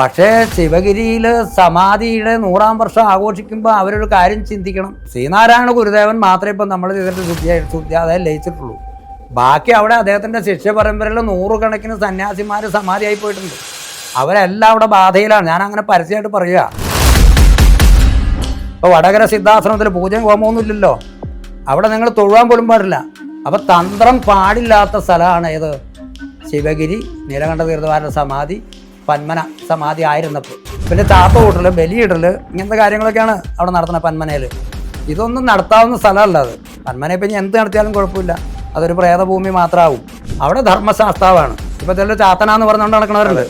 പക്ഷേ ശിവഗിരിയിൽ സമാധിയുടെ 100-ാം വർഷം ആഘോഷിക്കുമ്പോൾ അവരൊരു കാര്യം ചിന്തിക്കണം. ശ്രീനാരായണ ഗുരുദേവൻ മാത്രമേ ഇപ്പം നമ്മൾ ചെയ്തിട്ട് ശുദ്ധി അതായത് ലയിച്ചിട്ടുള്ളൂ. ബാക്കി അവിടെ അദ്ദേഹത്തിൻ്റെ ശിഷ്യ പരമ്പരയിൽ 100 കണക്കിന് സന്യാസിമാർ സമാധിയായി പോയിട്ടുണ്ട്. അവരെല്ലാം അവിടെ ബാധയിലാണ്. ഞാനങ്ങനെ പരസ്യമായിട്ട് പറയുക. ഇപ്പോൾ വടകര സിദ്ധാശ്രമത്തിൽ പൂജയും ഹോമമൊന്നുമില്ലല്ലോ. അവിടെ നിങ്ങൾ തൊഴുവാൻ പോലും പാടില്ല. അപ്പോൾ തന്ത്രം പാടില്ലാത്ത സ്ഥലമാണ് ഏത്? ശിവഗിരി, നീലകണ്ഠ തീർത്ഥവാരുടെ സമാധി, പന്മന സമാധി ആയിരുന്നപ്പോൾ. പിന്നെ ചാത്ത കൂട്ടൽ, ബലിയിടൽ, ഇങ്ങനത്തെ കാര്യങ്ങളൊക്കെയാണ് അവിടെ നടത്തുന്നത് പന്മനയിൽ. ഇതൊന്നും നടത്താവുന്ന സ്ഥലമല്ല അത്. പന്മനയെ പിന്നെ എന്ത് നടത്തിയാലും കുഴപ്പമില്ല, അതൊരു പ്രേതഭൂമി മാത്രമാവും. അവിടെ ധർമ്മശാസ്താവാണ്. ഇപ്പോൾ ചില ചാത്തനാന്ന് പറഞ്ഞുകൊണ്ട് നടക്കുന്നവരുണ്ട്.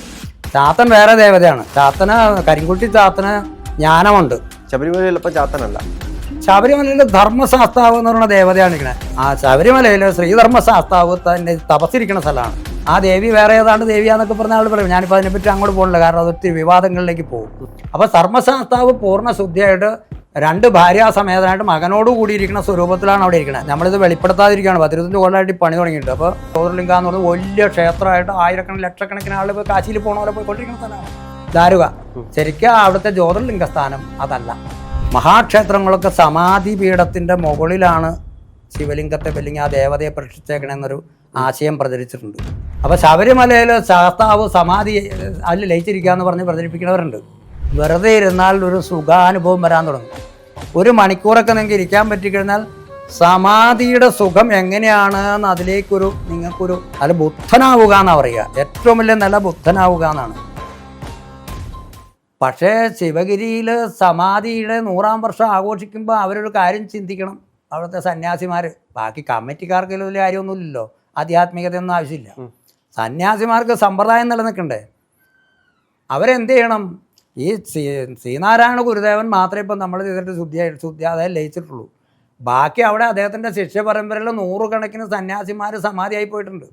ചാത്തൻ വേറെ ദേവതയാണ്. ചാത്തന്, കരിങ്കുട്ടി ചാത്തന് ജ്ഞാനമുണ്ട്. ശബരിമലയിൽ ഇപ്പം ചാത്തനല്ല, ശബരിമലയിൽ ധർമ്മശാസ്താവ് എന്ന് പറയുന്ന ദേവതയാണ് ഇരിക്കുന്നത്. ആ ശബരിമലയിൽ ശ്രീധർമ്മശാസ്താവ് തന്നെ തപസ്സിരിക്കുന്ന സ്ഥലമാണ്. ആ ദേവി വേറെ ഏതാണ്ട് ദേവിയാന്നൊക്കെ പറഞ്ഞ ആൾ പറയും. ഞാനിപ്പോൾ അതിനെപ്പറ്റി അങ്ങോട്ട് പോകണില്ല, കാരണം അത് ഒത്തിരി വിവാദങ്ങളിലേക്ക് പോകും. അപ്പോൾ ധർമ്മശാസ്താവ് പൂർണ്ണ ശുദ്ധിയായിട്ട് 2 ഭാര്യാസമേതനായിട്ട് മകനോട് കൂടിയിരിക്കുന്ന സ്വരൂപത്തിലാണ് അവിടെ ഇരിക്കുന്നത്. നമ്മളിത് വെളിപ്പെടുത്താതിരിക്കുകയാണ്. 15 കൊല്ലമായിട്ട് പണി തുടങ്ങിയിട്ട്. അപ്പോൾ ജ്യോതിർലിംഗ എന്ന് പറഞ്ഞത് വലിയ ക്ഷേത്രമായിട്ട് ആയിരക്കണക്കിന് ലക്ഷക്കണക്കിന് ആളുകൾ കാശിയിൽ പോകണ പോലെ പോയിക്കൊണ്ടിരിക്കുന്ന സ്ഥലമാണ് ദാരുക. ശരിക്കും അവിടുത്തെ ജ്യോതിർലിംഗ സ്ഥാനം അതല്ല. മഹാക്ഷേത്രങ്ങളൊക്കെ സമാധി പീഠത്തിൻ്റെ മുകളിലാണ് ശിവലിംഗത്തെ അല്ലെങ്കിൽ ആ ദേവതയെ പ്രതിഷ്ഠിച്ചേക്കണമെന്നൊരു ആശയം പ്രചരിച്ചിട്ടുണ്ട്. അപ്പോൾ ശബരിമലയിൽ ശാസ്താവ് സമാധി അതിൽ ലയിച്ചിരിക്കുക എന്ന് പറഞ്ഞ് പ്രചരിപ്പിക്കുന്നവരുണ്ട്. വെറുതെ ഇരുന്നാൽ ഒരു സുഖാനുഭവം വരാൻ തുടങ്ങും. 1 മണിക്കൂറൊക്കെ നിങ്ങൾക്ക് ഇരിക്കാൻ പറ്റിക്കഴിഞ്ഞാൽ സമാധിയുടെ സുഖം എങ്ങനെയാണെന്ന് അതിലേക്കൊരു നിങ്ങൾക്കൊരു അത് ബുദ്ധനാവുക എന്നാണ് പറയുക. ഏറ്റവും വലിയ നില ബുദ്ധനാവുക എന്നാണ്. പക്ഷേ ശിവഗിരിയിൽ സമാധിയുടെ 100-ാം വർഷം ആഘോഷിക്കുമ്പോൾ അവരൊരു കാര്യം ചിന്തിക്കണം. അവിടുത്തെ സന്യാസിമാർ, ബാക്കി കമ്മിറ്റിക്കാർക്ക് വലിയ കാര്യമൊന്നുമില്ലല്ലോ, ആധ്യാത്മികതയൊന്നും ആവശ്യമില്ല. സന്യാസിമാർക്ക് സമ്പ്രദായം നിലനിൽക്കണ്ടേ? അവരെന്ത് ചെയ്യണം? ഈ ശ്രീനാരായണ ഗുരുദേവൻ മാത്രമേ ഇപ്പം നമ്മൾ ചെയ്തിട്ട് ശുദ്ധി അതായത് ലയിച്ചിട്ടുള്ളൂ. ബാക്കി അവിടെ അദ്ദേഹത്തിൻ്റെ ശിഷ്യ പരമ്പരയിൽ 100 കണക്കിന് സന്യാസിമാർ സമാധിയായി പോയിട്ടുണ്ട്.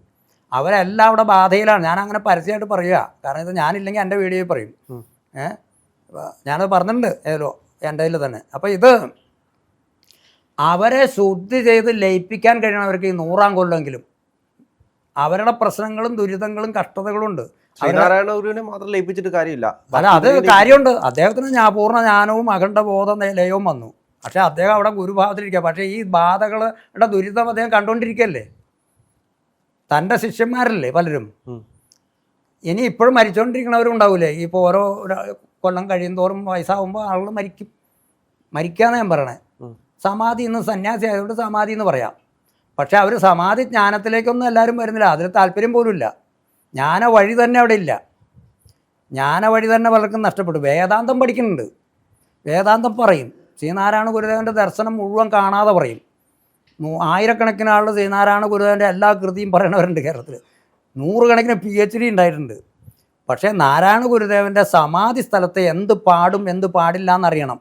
അവരെല്ലാം അവിടെ ബാധയിലാണ്. ഞാനങ്ങനെ പരസ്യമായിട്ട് പറയുക, കാരണം ഇത് ഞാനില്ലെങ്കിൽ എൻ്റെ വീഡിയോയിൽ പറയും. ഞാനത് പറഞ്ഞിട്ടുണ്ട് ഏതോ എൻ്റെ ഇതിൽ തന്നെ. അപ്പോൾ ഇത് അവരെ ശുദ്ധി ചെയ്ത് ലയിപ്പിക്കാൻ കഴിയണവർക്ക് ഈ 100-ാം കൊല്ലെങ്കിലും അവരുടെ പ്രശ്നങ്ങളും ദുരിതങ്ങളും കഷ്ടതകളും ഉണ്ട്. ശ്രീനാരായണ ഗുരുവിനെ മാത്രം ലയിപ്പിച്ചിട്ട് കാര്യമില്ല. അല്ല, അത് കാര്യമുണ്ട്. അദ്ദേഹത്തിന് പൂർണ്ണ ജ്ഞാനവും അഖണ്ഡ ബോധ ലയവും വന്നു. പക്ഷേ അദ്ദേഹം അവിടെ ഗുരുഭാവത്തിലിരിക്കുക. പക്ഷേ ഈ ബാധകളുടെ ദുരിതം അദ്ദേഹം കണ്ടുകൊണ്ടിരിക്കുകയല്ലേ. തൻ്റെ ശിഷ്യന്മാരല്ലേ പലരും. ഇനി ഇപ്പോഴും മരിച്ചുകൊണ്ടിരിക്കുന്നവരും ഉണ്ടാവില്ലേ? ഇപ്പോൾ ഓരോ കൊല്ലം കഴിയുന്തോറും വയസ്സാകുമ്പോൾ ആളുകൾ മരിക്കാന്ന് ഞാൻ പറയണേ. സമാധി ഇന്ന് സന്യാസി ആയതുകൊണ്ട് സമാധി എന്ന് പറയാം. പക്ഷേ അവർ സമാധി ജ്ഞാനത്തിലേക്കൊന്നും എല്ലാവരും വരുന്നില്ല. അതിൽ താല്പര്യം പോലും ഇല്ല. ജ്ഞാന വഴി തന്നെ അവിടെ ഇല്ല. ജ്ഞാന വഴി തന്നെ പലർക്കും നഷ്ടപ്പെട്ടു. വേദാന്തം പഠിക്കുന്നുണ്ട്. വേദാന്തം പറയും. ശ്രീനാരായണ ഗുരുദേവൻ്റെ ദർശനം മുഴുവൻ കാണാതെ പറയും. 1000കണക്കിന് ആളുകൾ ശ്രീനാരായണ ഗുരുദേവൻ്റെ എല്ലാ കൃതിയും പറയണവരുണ്ട് കേരളത്തിൽ. 100 കണക്കിന് PhD ഉണ്ടായിട്ടുണ്ട്. പക്ഷേ നാരായണ ഗുരുദേവൻ്റെ സമാധി സ്ഥലത്ത് എന്ത് പാടും എന്ത് പാടില്ല എന്നറിയണം.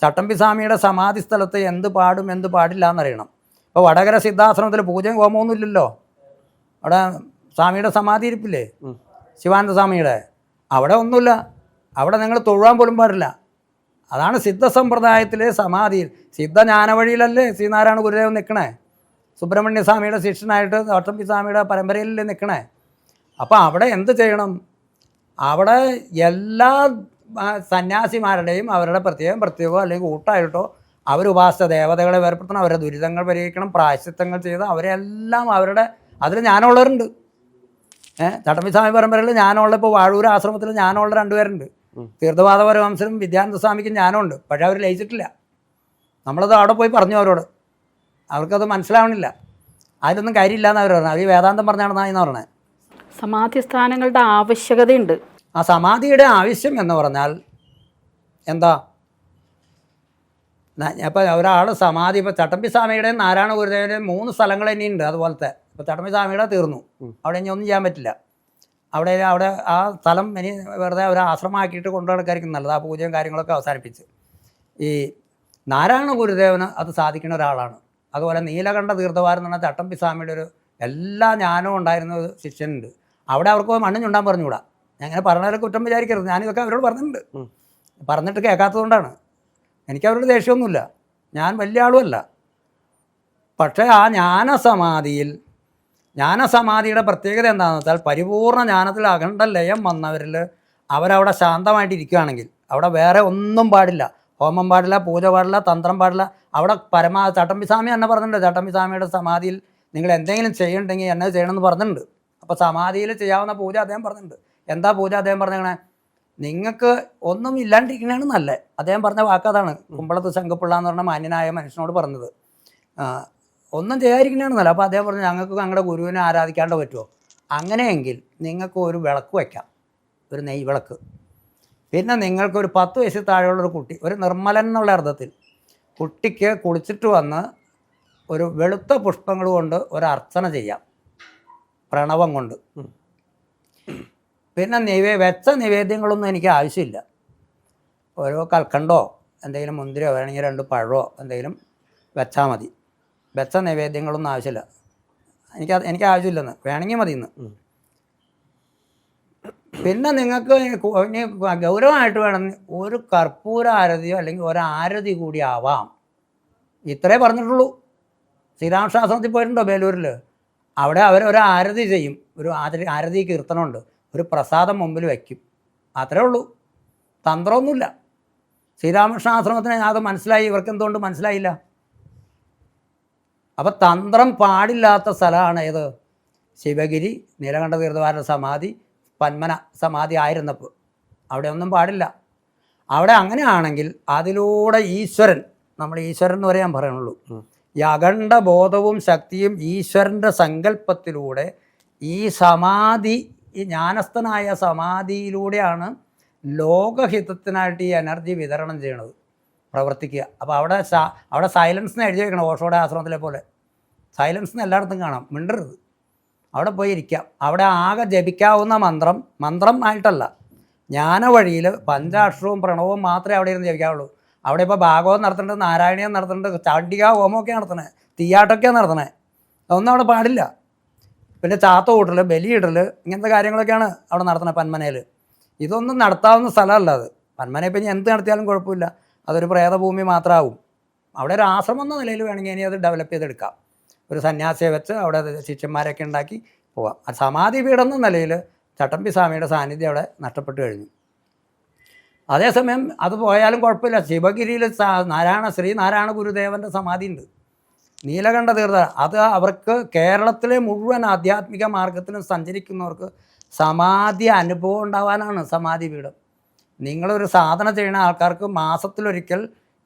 ചട്ടമ്പി സ്വാമിയുടെ സമാധി സ്ഥലത്ത് എന്ത് പാടും എന്ത് പാടില്ല എന്നറിയണം. ഇപ്പോൾ വടകര സിദ്ധാശ്രമത്തിൽ പൂജയും ഹോമമൊന്നുമില്ലല്ലോ. അവിടെ സ്വാമിയുടെ സമാധി ഇരിപ്പില്ലേ, ശിവാനന്ദ സ്വാമിയുടെ. അവിടെ ഒന്നുമില്ല. അവിടെ നിങ്ങൾ തൊഴുവാൻ പോലും പാടില്ല. അതാണ് സിദ്ധസമ്പ്രദായത്തിലെ സമാധിയിൽ. സിദ്ധജ്ഞാന വഴിയിലല്ലേ ശ്രീനാരായണ ഗുരുദേവൻ നിൽക്കണേ. സുബ്രഹ്മണ്യ സ്വാമിയുടെ ശിഷ്യനായിട്ട് ചട്ടമ്പി സ്വാമിയുടെ പരമ്പരയിലല്ലേ നിൽക്കണേ. അപ്പോൾ അവിടെ എന്ത് ചെയ്യണം? അവിടെ എല്ലാ സന്യാസിമാരുടെയും അവരുടെ പ്രത്യേകമോ അല്ലെങ്കിൽ കൂട്ടായിട്ടോ അവർ ഉപാസിച്ച ദേവതകളെ വേർപ്പെടുത്തണം, അവരുടെ ദുരിതങ്ങൾ പരിഹരിക്കണം, പ്രായശ്ചിത്തങ്ങൾ ചെയ്ത് അവരെല്ലാം അവരുടെ അതിൽ ജ്ഞാനമുള്ളവരുണ്ട്. ചട്ടമ്പി സ്വാമി പരമ്പരയിൽ ജ്ഞാനമുള്ള, ഇപ്പോൾ വാഴൂർ ആശ്രമത്തിൽ ജ്ഞാനമുള്ള 2 പേരുണ്ട്. തീർത്ഥവാദ പരമഹംസനും വിദ്യാനന്ദ സ്വാമിക്കും ജ്ഞാനമുണ്ട്. പക്ഷേ അവർ ലയിച്ചിട്ടില്ല. നമ്മളത് അവിടെ പോയി പറഞ്ഞു അവരോട്. അവർക്കത് മനസ്സിലാവണില്ല. അതിലൊന്നും കാര്യമില്ല അവർ പറഞ്ഞത്. അവർ വേദാന്തം പറഞ്ഞാണെന്നാന്ന് പറഞ്ഞത്. സമാധി സ്ഥാനങ്ങളുടെ ആവശ്യകതയുണ്ട്. ആ സമാധിയുടെ ആവശ്യം എന്ന് പറഞ്ഞാൽ എന്താ? ഇപ്പോൾ ഒരാൾ സമാധി, ഇപ്പോൾ ചട്ടമ്പി സ്വാമിയുടെയും നാരായണ ഗുരുദേവൻ്റെയും 3 സ്ഥലങ്ങൾ ഇനിയുണ്ട് അതുപോലത്തെ. ഇപ്പോൾ ചട്ടമ്പി സ്വാമിയുടെ തീർന്നു. അവിടെ ഇനി ഒന്നും ചെയ്യാൻ പറ്റില്ല. അവിടെ ആ സ്ഥലം ഇനി വെറുതെ ഒരു ആശ്രമമാക്കിയിട്ട് കൊണ്ടു നടക്കായിരിക്കും നല്ലത്. ആ പൂജയും കാര്യങ്ങളൊക്കെ അവസാനിപ്പിച്ച്. ഈ നാരായണ ഗുരുദേവന് അത് സാധിക്കുന്ന ഒരാളാണ്. അതുപോലെ നീലകണ്ഠ തീർത്ഥവാരം എന്ന് പറഞ്ഞാൽ ചട്ടമ്പി സ്വാമിയുടെ ഒരു എല്ലാ ജ്ഞാനവും ഉണ്ടായിരുന്ന ഒരു ശിഷ്യനുണ്ട്. അവിടെ അവർക്ക് മണ്ണ് ചുണ്ടാൻ പറഞ്ഞുകൂടാ. ഞാൻ അങ്ങനെ പറഞ്ഞവരെ കുറ്റം വിചാരിക്കരുത്. ഞാനിതൊക്കെ അവരോട് പറഞ്ഞിട്ടുണ്ട്. പറഞ്ഞിട്ട് കേൾക്കാത്തതുകൊണ്ടാണ്. എനിക്കവരോട് ദേഷ്യമൊന്നുമില്ല. ഞാൻ വലിയ ആളുമല്ല. പക്ഷേ ആ ജ്ഞാനസമാധിയുടെ പ്രത്യേകത എന്താണെന്ന് വെച്ചാൽ പരിപൂർണ്ണ ജ്ഞാനത്തിൽ അഖണ്ഡ ലയം വന്നവരിൽ അവരവിടെ ശാന്തമായിട്ടിരിക്കുകയാണെങ്കിൽ അവിടെ വേറെ ഒന്നും പാടില്ല, ഹോമം പാടില്ല, പൂജ പാടില്ല, തന്ത്രം പാടില്ല. അവിടെ ചട്ടമ്പിസ്വാമി തന്നെ പറഞ്ഞിട്ടുണ്ട്, ചട്ടമ്പിസ്വാമിയുടെ സമാധിയിൽ നിങ്ങൾ എന്തെങ്കിലും ചെയ്യണമെങ്കിൽ എന്നെ ചെയ്യണമെന്ന് പറഞ്ഞിട്ടുണ്ട്. അപ്പോൾ സമാധിയിൽ ചെയ്യാവുന്ന പൂജ അദ്ദേഹം പറഞ്ഞിട്ടുണ്ട്. എന്താ പൂജ അദ്ദേഹം പറഞ്ഞേ? നിങ്ങൾക്ക് ഒന്നും ഇല്ലാണ്ടിരിക്കണതാണ് നല്ലത്. അദ്ദേഹം പറഞ്ഞ വാക്കതാണ് കുമ്പളത്ത് ശങ്കുപിള്ള എന്ന് പറഞ്ഞ മാന്യനായ മനുഷ്യനോട് പറഞ്ഞത്. ഒന്നും ചെയ്യാതിരിക്കണതാണ് നല്ലത്. അപ്പോൾ അദ്ദേഹം പറഞ്ഞു, ഞങ്ങൾക്ക് ഞങ്ങളുടെ ഗുരുവിനെ ആരാധിക്കാണ്ട് പറ്റുമോ? അങ്ങനെയെങ്കിൽ നിങ്ങൾക്ക് ഒരു വിളക്ക് വയ്ക്കാം, ഒരു നെയ് വിളക്ക്. പിന്നെ നിങ്ങൾക്കൊരു 10 വയസ്സിൽ താഴെയുള്ളൊരു കുട്ടി, ഒരു നിർമ്മലൻ എന്നുള്ള അർത്ഥത്തിൽ കുട്ടിക്ക് കുളിച്ചിട്ട് വന്ന് ഒരു വെളുത്ത പുഷ്പങ്ങൾ കൊണ്ട് ഒരു അർച്ചന ചെയ്യാം, പ്രണവം കൊണ്ട്. പിന്നെ വെച്ച നിവേദ്യങ്ങളൊന്നും എനിക്ക് ആവശ്യമില്ല. ഓരോ കൽക്കണ്ടോ എന്തെങ്കിലും മുന്തിരിയോ വേണമെങ്കിൽ 2 പഴമോ എന്തെങ്കിലും വെച്ചാൽ മതി. വെച്ച നിവേദ്യങ്ങളൊന്നും ആവശ്യമില്ല, എനിക്ക് ആവശ്യമില്ലെന്ന്, വേണമെങ്കിൽ മതി ഇന്ന്. പിന്നെ നിങ്ങൾക്ക് ഇനി ഗൗരവമായിട്ട് വേണമെങ്കിൽ ഒരു കർപ്പൂര ആരതിയോ അല്ലെങ്കിൽ ഒരു ആരതി കൂടി ആവാം. ഇത്രേ പറഞ്ഞിട്ടുള്ളൂ. ശ്രീരാമശാസ്ത്രത്തിൽ പോയിട്ടുണ്ടോ ബേലൂരിൽ? അവിടെ അവരൊരു ആരതി ചെയ്യും, ഒരു ആരതി കീർത്തനമുണ്ട്, ഒരു പ്രസാദം മുമ്പിൽ വയ്ക്കും, അത്രേ ഉള്ളൂ. തന്ത്രമൊന്നുമില്ല. ശ്രീരാമകൃഷ്ണാശ്രമത്തിന് അത് മനസ്സിലായി, ഇവർക്ക് എന്തുകൊണ്ട് മനസ്സിലായില്ല? അപ്പം തന്ത്രം പാടില്ലാത്ത സ്ഥലമാണ് ഏത്? ശിവഗിരി, നീലകണ്ഠ തീർത്ഥവാരുടെ സമാധി, പന്മന സമാധി ആയിരുന്നപ്പോൾ അവിടെ ഒന്നും പാടില്ല. അവിടെ അങ്ങനെയാണെങ്കിൽ അതിലൂടെ ഈശ്വരൻ, നമ്മൾ ഈശ്വരൻ എന്ന് പറയാൻ പറയണുള്ളൂ, ഈ അഖണ്ഡ ബോധവും ശക്തിയും ഈശ്വരൻ്റെ സങ്കല്പത്തിലൂടെ ഈ സമാധി, ഈ ജ്ഞാനസ്ഥനായ സമാധിയിലൂടെയാണ് ലോകഹിതത്തിനായിട്ട് ഈ എനർജി വിതരണം ചെയ്യണത്, പ്രവർത്തിക്കുക. അപ്പോൾ അവിടെ സൈലൻസ് എഴുതി വെക്കണം, ഓഷോയുടെ ആശ്രമത്തിലെ പോലെ. സൈലൻസ് എല്ലായിടത്തും കാണാം, മിണ്ടരുത്. അവിടെ പോയി ഇരിക്കാം. അവിടെ ആകെ ജപിക്കാവുന്ന മന്ത്രം ആയിട്ടല്ല, ജ്ഞാന വഴിയിൽ പഞ്ചാക്ഷരവും പ്രണവവും മാത്രമേ അവിടെ ഇരുന്ന് ജപിക്കാവുള്ളൂ. അവിടെ ഇപ്പോൾ ഭാഗവതം നടത്തുന്നുണ്ട്, നാരായണീയം നടത്തുന്നുണ്ട്, ചണ്ഡിക ഹോമമൊക്കെ നടത്തണേ, തീയാട്ടൊക്കെ നടത്തണേ, അതൊന്നും അവിടെ പാടില്ല. പിന്നെ ചാത്ത കൂട്ടൽ, ബലിയിടൽ, ഇങ്ങനത്തെ കാര്യങ്ങളൊക്കെയാണ് അവിടെ നടത്തുന്നത് പന്മനയിൽ. ഇതൊന്നും നടത്താവുന്ന സ്ഥലമല്ല അത്. പന്മനയിൽ പിന്നെ എന്ത് നടത്തിയാലും കുഴപ്പമില്ല, അതൊരു പ്രേതഭൂമി മാത്രമാവും. അവിടെ ഒരു ആശ്രമം എന്ന നിലയിൽ വേണമെങ്കിൽ ഇനി അത് ഡെവലപ്പ് ചെയ്തെടുക്കാം, ഒരു സന്യാസിയെ വെച്ച് അവിടെ ശിഷ്യന്മാരൊക്കെ ഉണ്ടാക്കി പോവാം. സമാധി പീഠം എന്ന നിലയിൽ ചട്ടമ്പിസ്വാമിയുടെ സാന്നിധ്യം അവിടെ നഷ്ടപ്പെട്ടു കഴിഞ്ഞു. അതേസമയം അത് പോയാലും കുഴപ്പമില്ല. ശിവഗിരിയിൽ ശ്രീനാരായണ ഗുരുദേവൻ്റെ സമാധി ഉണ്ട്, നീലകണ്ഠ തീർത്ഥ. അത് അവർക്ക് കേരളത്തിലെ മുഴുവൻ ആധ്യാത്മിക മാർഗത്തിലും സഞ്ചരിക്കുന്നവർക്ക് സമാധി അനുഭവം ഉണ്ടാവാനാണ് സമാധി പീഠം. നിങ്ങളൊരു സാധന ചെയ്യുന്ന ആൾക്കാർക്ക് മാസത്തിലൊരിക്കൽ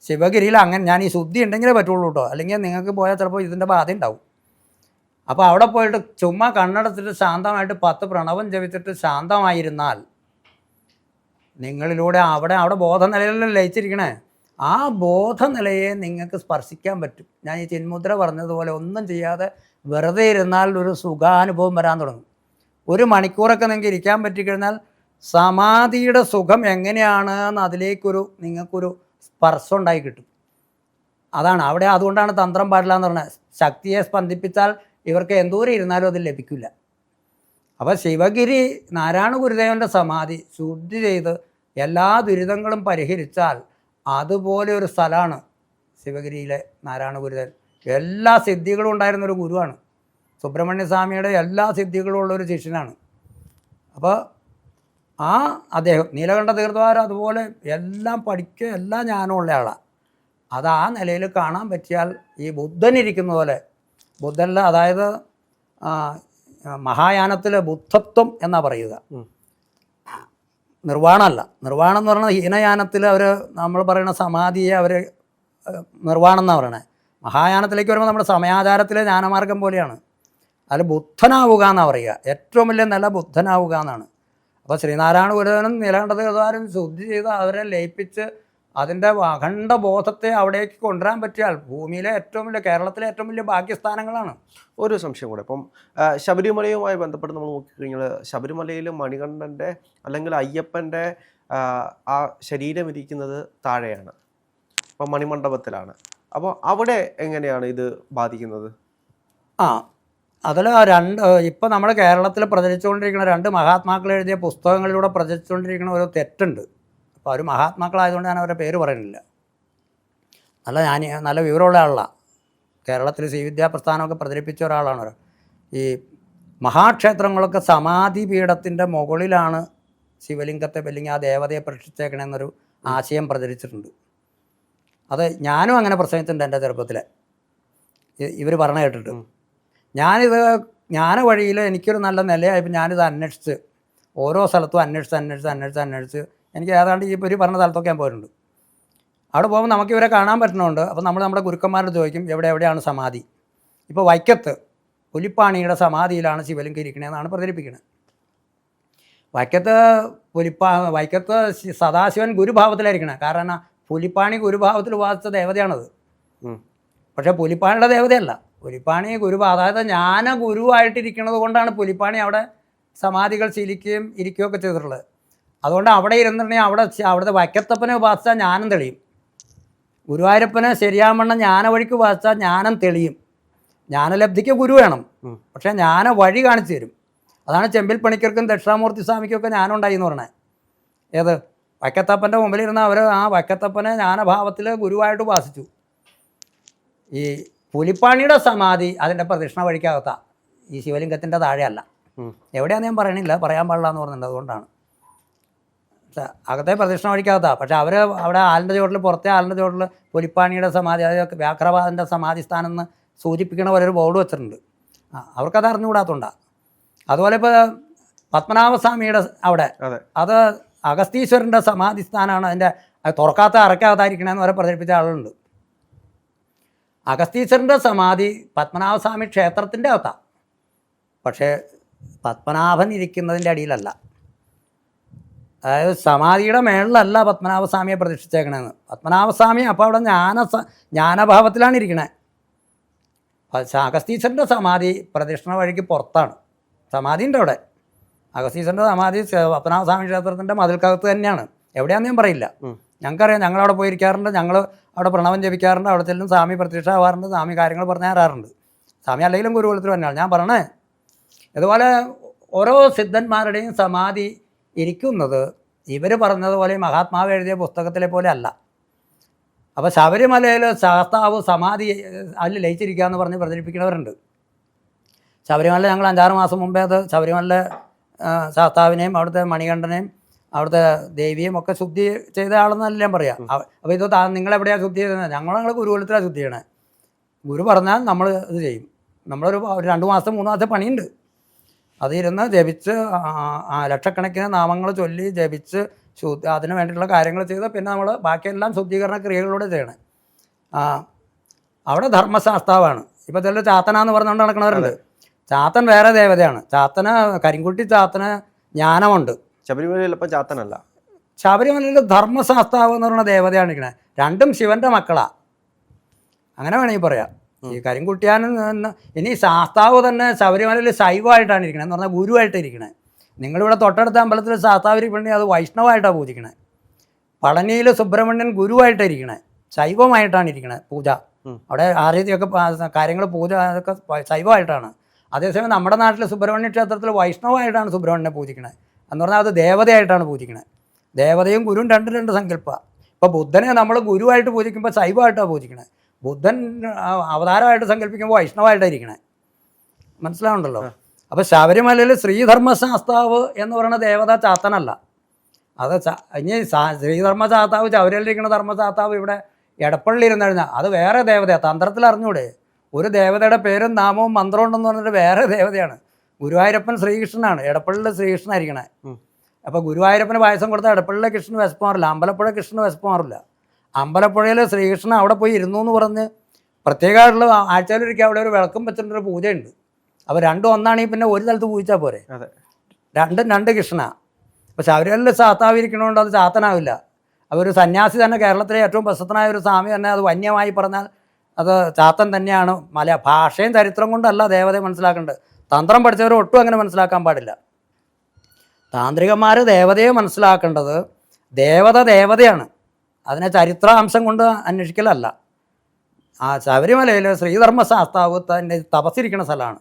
ശിവഗിരിയിൽ, അങ്ങനെ ഞാൻ ഈ ശുദ്ധി ഉണ്ടെങ്കിലേ പറ്റുള്ളൂ കേട്ടോ, അല്ലെങ്കിൽ നിങ്ങൾക്ക് പോയാൽ ചിലപ്പോൾ ഇതിൻ്റെ ബാധ ഉണ്ടാവും. അപ്പോൾ അവിടെ പോയിട്ട് ചുമ്മാ കണ്ണടച്ചിട്ട് ശാന്തമായിട്ട് 10 പ്രണവം ജപിച്ചിട്ട് ശാന്തമായിരുന്നാൽ നിങ്ങളിലൂടെ അവിടെ ബോധനിലയിലല്ലേ ലയിച്ചിരിക്കണേ, ആ ബോധനിലയെ നിങ്ങൾക്ക് സ്പർശിക്കാൻ പറ്റും. ഞാൻ ഈ ചിന്മുദ്ര പറഞ്ഞതുപോലെ ഒന്നും ചെയ്യാതെ വെറുതെ ഇരുന്നാൽ ഒരു സുഖാനുഭവം വരാൻ തുടങ്ങും. 1 മണിക്കൂറൊക്കെ നിങ്ങൾക്ക് ഇരിക്കാൻ പറ്റിക്കഴിഞ്ഞാൽ സമാധിയുടെ സുഖം എങ്ങനെയാണെന്ന് അതിലേക്കൊരു നിങ്ങൾക്കൊരു സ്പർശം ഉണ്ടായി കിട്ടും. അതാണ് അവിടെ. അതുകൊണ്ടാണ് തന്ത്രം പാടില്ല എന്ന് പറഞ്ഞത്. ശക്തിയെ സ്പന്ദിപ്പിച്ചാൽ ഇവർക്ക് എന്തോരം ഇരുന്നാലും അത് ലഭിക്കില്ല. അപ്പോൾ ശിവഗിരി നാരായണ ഗുരുദേവൻ്റെ സമാധി ശുദ്ധി ചെയ്ത് എല്ലാ ദുരിതങ്ങളും പരിഹരിച്ചാൽ അതുപോലെ ഒരു സ്ഥലമാണ് ശിവഗിരിയിലെ നാരായണ ഗുരുദേവൻ. എല്ലാ സിദ്ധികളും ഉണ്ടായിരുന്നൊരു ഗുരുവാണ്. സുബ്രഹ്മണ്യ സ്വാമിയുടെ എല്ലാ സിദ്ധികളും ഉള്ളൊരു ശിഷ്യനാണ്. അപ്പോൾ അദ്ദേഹം നീലകണ്ഠ തീർത്ഥവാര അതുപോലെ എല്ലാം പഠിക്കുക, എല്ലാം ജ്ഞാനമുള്ള ആളാണ്. അത് ആ നിലയിൽ കാണാൻ പറ്റിയാൽ ഈ ബുദ്ധനിരിക്കുന്ന പോലെ, ബുദ്ധനിൽ അതായത് മഹായാനത്തിൽ ബുദ്ധത്വം എന്നാണ് പറയുക, നിർവ്വാണമല്ല. നിർവ്വാണം എന്ന് പറയുന്നത് ഹീനയാനത്തിൽ നമ്മൾ പറയുന്ന സമാധിയെ നിർവ്വാണം എന്നാണ് പറയണത്. മഹായാനത്തിലേക്ക് വരുമ്പോൾ നമ്മുടെ സമയാചാരത്തിലെ ജ്ഞാനമാർഗം പോലെയാണ്. അതിൽ ബുദ്ധനാവുക എന്നാണ് പറയുക, ഏറ്റവും വലിയ നില ബുദ്ധനാവുക എന്നാണ്. അപ്പോൾ ശ്രീനാരായണ ഗുരുദേവനും നീലകണ്ഠ തീർത്ഥവാരും ശുദ്ധി ചെയ്ത് അവരെ ലയിപ്പിച്ച് അതിൻ്റെ അഖണ്ഡ ബോധത്തെ അവിടേക്ക് കൊണ്ടുവരാൻ പറ്റിയാൽ ഭൂമിയിലെ ഏറ്റവും വലിയ, കേരളത്തിലെ ഏറ്റവും വലിയ ഭാഗ്യസ്ഥാനങ്ങളാണ്. ഒരു സംശയം കൂടെ, ഇപ്പം ശബരിമലയുമായി ബന്ധപ്പെട്ട് നമ്മൾ നോക്കിക്കഴിഞ്ഞാൽ ശബരിമലയിൽ മണികണ്ഠൻ്റെ അല്ലെങ്കിൽ അയ്യപ്പൻ്റെ ആ ശരീരം ഇരിക്കുന്നത് താഴെയാണ്, അപ്പം മണിമണ്ഡപത്തിലാണ്. അപ്പോൾ അവിടെ എങ്ങനെയാണ് ഇത് ബാധിക്കുന്നത്? അതിൽ ഇപ്പോൾ നമ്മുടെ കേരളത്തിൽ പ്രചരിച്ചുകൊണ്ടിരിക്കുന്ന 2 മഹാത്മാക്കൾ എഴുതിയ പുസ്തകങ്ങളിലൂടെ പ്രചരിച്ചുകൊണ്ടിരിക്കുന്ന ഒരു തെറ്റുണ്ട്. അപ്പോൾ അവർ മഹാത്മാക്കളായതുകൊണ്ട് ഞാൻ അവരുടെ പേര് പറയുന്നില്ല. നല്ല വിവരമുള്ള ആളാണ്. കേരളത്തിൽ ശ്രീവിദ്യാ പ്രസ്ഥാനമൊക്കെ പ്രചരിപ്പിച്ച ഒരാളാണ് അവർ. ഈ മഹാക്ഷേത്രങ്ങളൊക്കെ സമാധി പീഠത്തിൻ്റെ മുകളിലാണ് ശിവലിംഗത്തെ അല്ലെങ്കിൽ ആ ദേവതയെ പ്രതിഷ്ഠിച്ചേക്കണമെന്നൊരു ആശയം പ്രചരിച്ചിട്ടുണ്ട്. അത് ഞാനും അങ്ങനെ പ്രസംഗിച്ചിട്ടുണ്ട് എൻ്റെ ചെറുപ്പത്തിൽ, ഇവർ പറഞ്ഞു കേട്ടിട്ട്. ഞാനിത് ജ്ഞാന വഴിയിൽ എനിക്കൊരു നല്ല നിലയായപ്പോൾ ഞാനിത് അന്വേഷിച്ച് ഓരോ സ്ഥലത്തും അന്വേഷിച്ച് എനിക്ക് ഏതാണ്ട് ഈ ഒരു പറഞ്ഞ സ്ഥലത്തൊക്കെ ഞാൻ പോയിട്ടുണ്ട്. അവിടെ പോകുമ്പോൾ നമുക്ക് ഇവരെ കാണാൻ പറ്റുന്നുണ്ട്. അപ്പോൾ നമ്മൾ നമ്മുടെ ഗുരുക്കന്മാരോട് ചോദിക്കും എവിടെയാണ് സമാധി. ഇപ്പോൾ വൈക്കത്ത് പുലിപ്പാണിയുടെ സമാധിയിലാണ് ശിവലിംഗം ഇരിക്കണതെന്നാണ് പ്രചരിപ്പിക്കുന്നത്. വൈക്കത്ത് സദാശിവൻ ഗുരുഭാവത്തിലായിരിക്കണം. കാരണം പുലിപ്പാണി ഗുരുഭാവത്തിൽ ഉപാസിച്ച ദേവതയാണത്. പക്ഷേ പുലിപ്പാണിയുടെ ദേവതയല്ല. പുലിപ്പാണി അതായത് ജ്ഞാന ഗുരുവായിട്ടിരിക്കുന്നത് കൊണ്ടാണ് പുലിപ്പാണി അവിടെ സമാധികൾ ശീലിക്കുകയും ഇരിക്കുകയൊക്കെ ചെയ്തിട്ടുള്ളത്. അതുകൊണ്ട് അവിടെ ഇരുന്നിട്ടുണ്ടെങ്കിൽ അവിടുത്തെ വൈക്കത്തപ്പനെ ഉപാസിച്ചാൽ ജ്ഞാനം തെളിയും. ഗുരുവായൂരപ്പനെ ശരിയാവണ്ണം ജ്ഞാന വഴിക്ക് ഉപാസിച്ചാൽ ജ്ഞാനം തെളിയും. ജ്ഞാനലബ്ധിക്ക് ഗുരു വേണം, പക്ഷേ ജ്ഞാന വഴി കാണിച്ചു തരും. അതാണ് ചെമ്പിൽ പണിക്കർക്കും ദക്ഷിണാമൂർത്തി സ്വാമിക്കൊക്കെ ജ്ഞാനം ഉണ്ടായി എന്ന് പറഞ്ഞത്. ഏത് വൈക്കത്തപ്പൻ്റെ മുമ്പിലിരുന്ന അവർ ആ വൈക്കത്തപ്പനെ ജ്ഞാനഭാവത്തിൽ ഗുരുവായിട്ട് ഉപാസിച്ചു. ഈ പുലിപ്പാണിയുടെ സമാധി അതിൻ്റെ പ്രദക്ഷിണ വഴിക്കകത്താണ്, ഈ ശിവലിംഗത്തിൻ്റെ താഴെയല്ല. എവിടെയാണെന്ന് ഞാൻ പറയണില്ല, പറയാൻ പാടില്ല എന്ന് പറഞ്ഞിട്ടുണ്ട്. അതുകൊണ്ടാണ് അകത്തെ പ്രദക്ഷിണ വഴിക്കകത്താണ്. പക്ഷേ അവർ അവിടെ ആലിൻ്റെ ചോട്ടിൽ, പുറത്തെ ആലിൻ്റെ ചോട്ടിൽ പുലിപ്പാണിയുടെ സമാധി, അതായത് വ്യാഘ്രപാദൻ്റെ സമാധി സ്ഥാനം എന്ന് സൂചിപ്പിക്കണ പോലെ ഒരു ബോർഡ് വെച്ചിട്ടുണ്ട്. അവർക്കത് അറിഞ്ഞുകൂടാത്തതുകൊണ്ടാണ്. അതുപോലെ ഇപ്പോൾ പത്മനാഭസ്വാമിയുടെ അവിടെ അത് അഗസ്തീശ്വരൻ്റെ സമാധി സ്ഥാനമാണ്. അതിൻ്റെ തുറക്കാത്ത അറക്കാതായിരിക്കണമെന്ന് വരെ പ്രചരിപ്പിച്ച ആളുകളുണ്ട്. അഗസ്തീശ്വരൻ്റെ സമാധി പത്മനാഭസ്വാമി ക്ഷേത്രത്തിൻ്റെ അകത്താണ്, പക്ഷേ പത്മനാഭൻ ഇരിക്കുന്നതിൻ്റെ അടിയിലല്ല. അതായത് സമാധിയുടെ മേളിലല്ല പത്മനാഭസ്വാമിയെ പ്രതിഷ്ഠിച്ചേക്കണേന്ന്. പത്മനാഭസ്വാമി അപ്പോൾ അവിടെ ജ്ഞാനഭാവത്തിലാണ് ഇരിക്കണേ. അഗസ്തീശ്വരൻ്റെ സമാധി പ്രദക്ഷിണ വഴിക്ക് പുറത്താണ്. സമാധി ഉണ്ട് അവിടെ. അഗസ്തീശ്വരൻ്റെ സമാധി പത്മനാഭസ്വാമി ക്ഷേത്രത്തിൻ്റെ മതിൽക്കകത്ത് തന്നെയാണ്. എവിടെയാണെന്ന് ഞാൻ പറയില്ല. ഞങ്ങൾക്കറിയാം, ഞങ്ങളവിടെ പോയിരിക്കാറുണ്ട്, ഞങ്ങൾ അവിടെ പ്രണവം ജപിക്കാറുണ്ട്, അവിടെ ചെല്ലും സ്വാമി പ്രത്യക്ഷ ആവാറുണ്ട്, സ്വാമി കാര്യങ്ങൾ പറഞ്ഞു തരാറുണ്ട്. സ്വാമി അല്ലെങ്കിലും ഗുരുകുലത്തിൽ തന്നെയാണ് ഞാൻ പറഞ്ഞേ. ഇതുപോലെ ഓരോ സിദ്ധന്മാരുടെയും സമാധി ഇരിക്കുന്നത് ഇവർ പറഞ്ഞതുപോലെ മഹാത്മാവ് എഴുതിയ പുസ്തകത്തിലെ പോലെ അല്ല. അപ്പോൾ ശബരിമലയിൽ ശാസ്താവ് സമാധി അതിൽ ലയിച്ചിരിക്കുക എന്ന് പറഞ്ഞ് പ്രചരിപ്പിക്കുന്നവരുണ്ട്. ശബരിമല ഞങ്ങൾ 5-6 മാസം മുമ്പേ അത് ശബരിമല ശാസ്താവിനെയും അവിടുത്തെ മണികണ്ഠനെയും അവിടുത്തെ ദേവിയും ഒക്കെ ശുദ്ധി ചെയ്ത ആളെന്നല്ല ഞാൻ പറയാം. അപ്പോൾ ഇത് നിങ്ങളെവിടെയാണ് ശുദ്ധി ചെയ്തത്? ഞങ്ങൾ ഗുരുകുലത്തിലാണ് ശുദ്ധി ചെയ്യണേ. ഗുരു പറഞ്ഞാൽ നമ്മൾ ഇത് ചെയ്യും. നമ്മളൊരു 2 മാസം 3 മാസത്തെ പണിയുണ്ട്. അതിരുന്ന് ജപിച്ച് ലക്ഷക്കണക്കിന് നാമങ്ങൾ ചൊല്ലി ജപിച്ച് അതിന് വേണ്ടിയിട്ടുള്ള കാര്യങ്ങൾ ചെയ്ത് പിന്നെ നമ്മൾ ബാക്കിയെല്ലാം ശുദ്ധീകരണ ക്രിയകളിലൂടെ ചെയ്യണം. അവിടെ ധർമ്മശാസ്താവാണ്. ഇപ്പോൾ ചില ചാത്തനാന്ന് പറഞ്ഞുകൊണ്ട് നടക്കുന്നവരുണ്ട്. ചാത്തൻ വേറെ ദേവതയാണ്. ചാത്തന് കരിങ്കുട്ടി ചാത്തന് ജ്ഞാനമുണ്ട്. ശബരിമലയിൽ ഇപ്പം ചാത്തനല്ല. ശബരിമലയിൽ ധർമ്മശാസ്താവ് എന്ന് പറയുന്ന ദേവതയാണ് ഇരിക്കണേ. രണ്ടും ശിവൻ്റെ മക്കളാണ്, അങ്ങനെ വേണമെങ്കിൽ പറയാം. ഈ കരിങ്കുട്ടിയാനും ഇനി ശാസ്താവ് തന്നെ ശബരിമലയിൽ ശൈവമായിട്ടാണ് ഇരിക്കണത് എന്ന് പറഞ്ഞാൽ ഗുരുവായിട്ട് ഇരിക്കണേ. നിങ്ങളിവിടെ തൊട്ടടുത്ത അമ്പലത്തിൽ ശാസ്താവ് ഇരിക്കണമെങ്കിൽ അത് വൈഷ്ണവമായിട്ടാണ് പൂജിക്കണേ. പളനിയിൽ സുബ്രഹ്മണ്യൻ ഗുരുവായിട്ടാണ് ഇരിക്കണേ, ശൈവമായിട്ടാണ് ഇരിക്കണേ. പൂജ അവിടെ ആരീതിയൊക്കെ കാര്യങ്ങൾ പൂജ അതൊക്കെ ശൈവമായിട്ടാണ്. അതേസമയം നമ്മുടെ നാട്ടിൽ സുബ്രഹ്മണ്യ ക്ഷേത്രത്തിൽ വൈഷ്ണവമായിട്ടാണ് സുബ്രഹ്മണ്യനെ പൂജിക്കണേ. എന്ന് പറഞ്ഞാൽ അത് ദേവതയായിട്ടാണ് പൂജിക്കണേ. ദേവതയും ഗുരുവും രണ്ട് സങ്കല്പമാണ്. ഇപ്പോൾ ബുദ്ധനെ നമ്മൾ ഗുരുവായിട്ട് പൂജിക്കുമ്പോൾ ശൈവമായിട്ടാണ് പൂജിക്കണേ. ബുദ്ധൻ അവതാരമായിട്ട് സങ്കല്പിക്കുമ്പോൾ വൈഷ്ണവമായിട്ടായിരിക്കണേ. മനസ്സിലാവുണ്ടല്ലോ. അപ്പോൾ ശബരിമലയിൽ ശ്രീധർമ്മശാസ്താവ് എന്ന് പറയുന്ന ദേവത ചാത്തനല്ല. അത് ഇനി ശ്രീധർമ്മശാസ്താവ് ശബരിമലയിലിരിക്കുന്ന ധർമ്മശാസ്താവ് ഇവിടെ എടപ്പള്ളി ഇരുന്നഴിഞ്ഞാൽ അത് വേറെ ദേവതയാണ്. തന്ത്രത്തിൽ അറിഞ്ഞൂടെ? ഒരു ദേവതയുടെ പേരും നാമവും മന്ത്രവും ഉണ്ടെന്ന് പറഞ്ഞിട്ട് വേറെ ദേവതയാണ്. ഗുരുവായൂരപ്പൻ ശ്രീകൃഷ്ണനാണ്, എടപ്പള്ളിയിൽ ശ്രീകൃഷ്ണനായിരിക്കണേ. അപ്പോൾ ഗുരുവായൂരപ്പന് പായസം കൊടുത്താൽ എടപ്പള്ളിയിലെ കൃഷ്ണന് വിശപ്പാറില്ല, അമ്പലപ്പുഴ കൃഷ്ണന് വിശപ്പാറില്ല. അമ്പലപ്പുഴയിൽ ശ്രീകൃഷ്ണൻ അവിടെ പോയി ഇരുന്നു എന്ന് പറഞ്ഞ് പ്രത്യേകമായിട്ടുള്ള ആഴ്ചയിലൊരിക്കൽ അവിടെ ഒരു വിളക്കും വെച്ചിട്ടൊരു പൂജയുണ്ട്. അപ്പോൾ രണ്ടും ഒന്നാണെങ്കിൽ പിന്നെ ഒരു സ്ഥലത്ത് പൂജിച്ചാൽ പോരെ. രണ്ടും രണ്ട് കൃഷ്ണ. അപ്പോൾ ശബരിമലയിൽ ചാത്താവ് ഇരിക്കണതുകൊണ്ട് അത് ചാത്തനാവില്ല. അപ്പോൾ ഒരു സന്യാസി തന്നെ, കേരളത്തിലെ ഏറ്റവും പ്രശസ്തനായ ഒരു സ്വാമി തന്നെ അത് വന്യമായി പറഞ്ഞാൽ അത് ചാത്തൻ തന്നെയാണ്. ഭാഷയും ചരിത്രം കൊണ്ടല്ല ദേവതയെ മനസ്സിലാക്കേണ്ടത്. തന്ത്രം പഠിച്ചവർ ഒട്ടും അങ്ങനെ മനസ്സിലാക്കാൻ പാടില്ല. താന്ത്രികന്മാർ ദേവതയെ മനസ്സിലാക്കേണ്ടത് ദേവതയാണ്, അതിനെ ചരിത്രാംശം കൊണ്ട് അന്വേഷിക്കലല്ല. ആ ശബരിമലയിൽ ശ്രീധർമ്മശാസ്താവ് തന്നെ തപസ്സിരിക്കുന്ന സ്ഥലമാണ്.